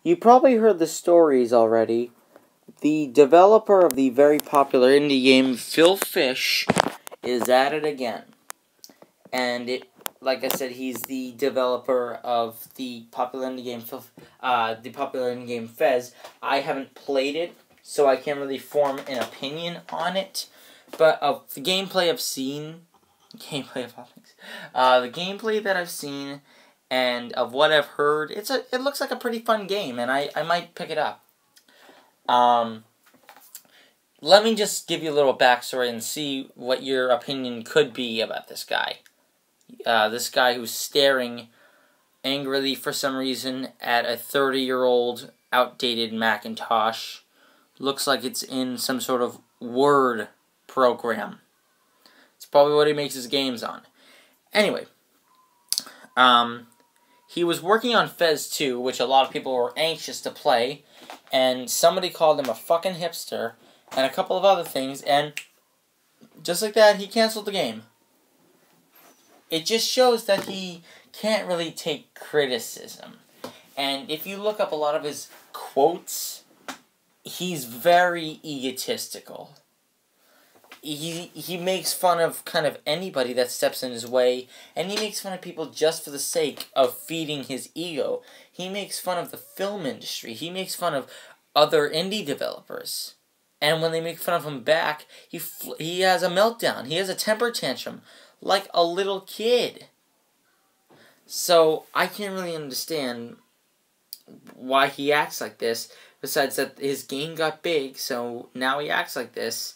You probably heard the stories already. The developer of the very popular indie game Phil Fish is at it again. And like I said, he's the developer of the popular indie game Fez. I haven't played it, so I can't really form an opinion on it. But of the gameplay I've seen, the gameplay that I've seen, and of what I've heard, it looks like a pretty fun game, and I might pick it up. Let me just give you a little backstory and see what your opinion could be about this guy. This guy who's staring angrily for some reason at a 30-year-old outdated Macintosh. Looks like it's in some sort of Word program. It's probably what he makes his games on. Anyway, he was working on Fez 2, which a lot of people were anxious to play, and somebody called him a fucking hipster, and a couple of other things, and just like that, he canceled the game. It just shows that he can't really take criticism. And if you look up a lot of his quotes, he's very egotistical. He makes fun of kind of anybody that steps in his way, and he makes fun of people just for the sake of feeding his ego. He makes fun of the film industry. He makes fun of other indie developers. And when they make fun of him back, he has a meltdown. He has a temper tantrum. Like a little kid. So, I can't really understand why he acts like this, besides that his game got big, so now he acts like this.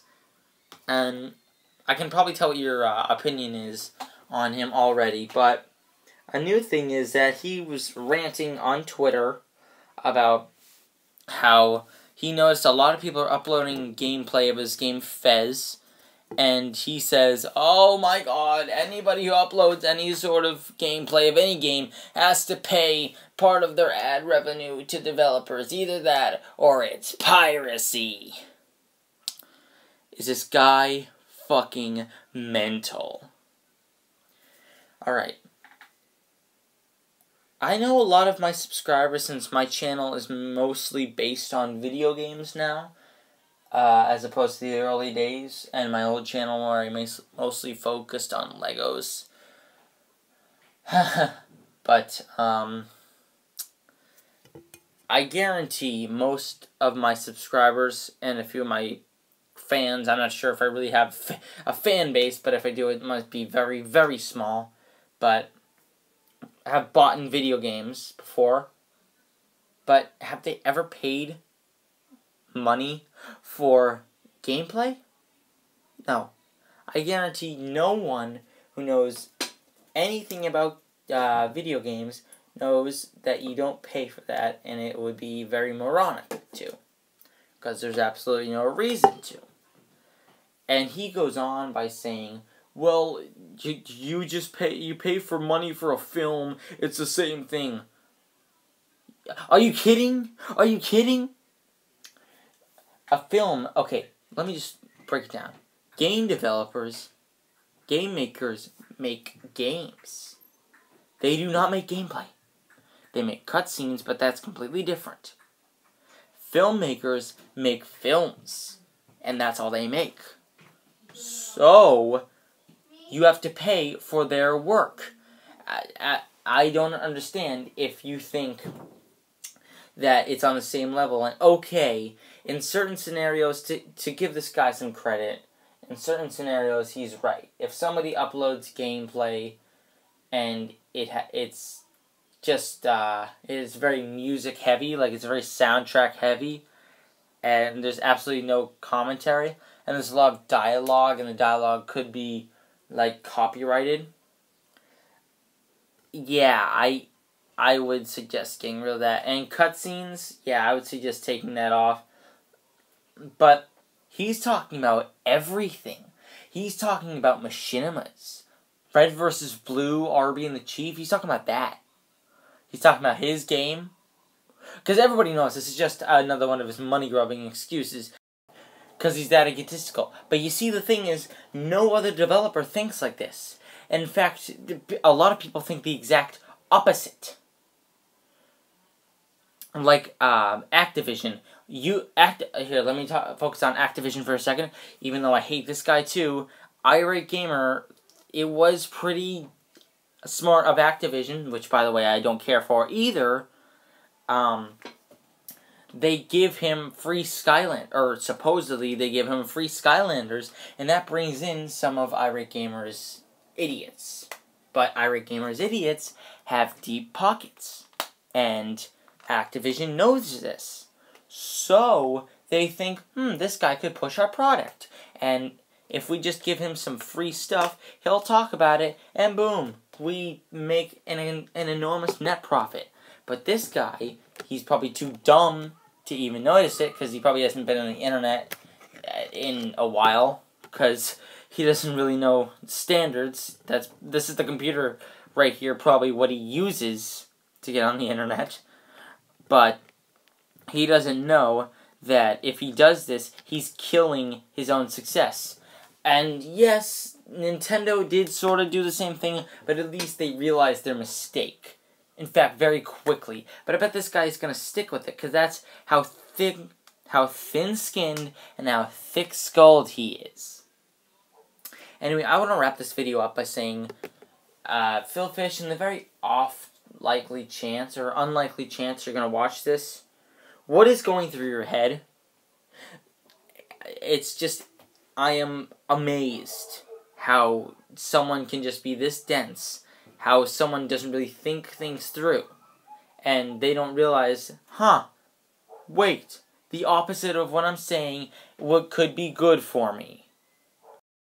And I can probably tell what your opinion is on him already, but a new thing is that he was ranting on Twitter about how he noticed a lot of people are uploading gameplay of his game Fez. And he says, oh my god, anybody who uploads any sort of gameplay of any game has to pay part of their ad revenue to developers. Either that or it's piracy. Is this guy fucking mental? Alright. I know a lot of my subscribers, since my channel is mostly based on video games now, as opposed to the early days, and my old channel where I mostly focused on Legos. But, I guarantee most of my subscribers and a few of my fans, I'm not sure if I really have a fan base, but if I do, it must be very, very small, but have bought in video games before. But have they ever paid money for gameplay? No. I guarantee no one who knows anything about video games knows that you don't pay for that, and it would be very moronic to, because there's absolutely no reason to. And he goes on by saying, well, you pay for money for a film, it's the same thing. Are you kidding? Are you kidding? A film, okay, let me just break it down. Game developers, game makers make games. They do not make gameplay. They make cutscenes, but that's completely different. Filmmakers make films, and that's all they make. So, you have to pay for their work. I don't understand if you think that it's on the same level. And okay, in certain scenarios, to give this guy some credit, in certain scenarios he's right. If somebody uploads gameplay and it's just it is very music heavy, like it's very soundtrack heavy, and there's absolutely no commentary, and there's a lot of dialogue, and the dialogue could be like copyrighted. Yeah, I would suggest getting rid of that. And cutscenes, yeah, I would suggest taking that off. But he's talking about everything. He's talking about machinimas. Red versus Blue, Arby and the Chief, he's talking about that. He's talking about his game. Because everybody knows this is just another one of his money-grubbing excuses. Because he's that egotistical. But you see, the thing is, no other developer thinks like this. In fact, a lot of people think the exact opposite. like Activision. Here. Let me focus on Activision for a second. Even though I hate this guy too, Irate Gamer. It was pretty smart of Activision, which by the way I don't care for either. They give him free Skyland, or supposedly they give him free Skylanders, and that brings in some of Irate Gamer's idiots. But Irate Gamer's idiots have deep pockets, and Activision knows this. So they think, this guy could push our product, and if we just give him some free stuff, he'll talk about it, and boom, we make an enormous net profit. But this guy, he's probably too dumb to even notice it, because he probably hasn't been on the internet in a while, because he doesn't really know standards. This is the computer right here, probably what he uses to get on the internet. But he doesn't know that if he does this, he's killing his own success. And yes, Nintendo did sort of do the same thing, but at least they realized their mistake. In fact, very quickly. But I bet this guy's going to stick with it, because that's how thin-skinned and how thick-skulled he is. Anyway, I want to wrap this video up by saying, Phil Fish, in the very likely chance, or unlikely chance you're going to watch this, what is going through your head? It's just, I am amazed how someone can just be this dense, how someone doesn't really think things through, and they don't realize, wait, the opposite of what I'm saying could be good for me.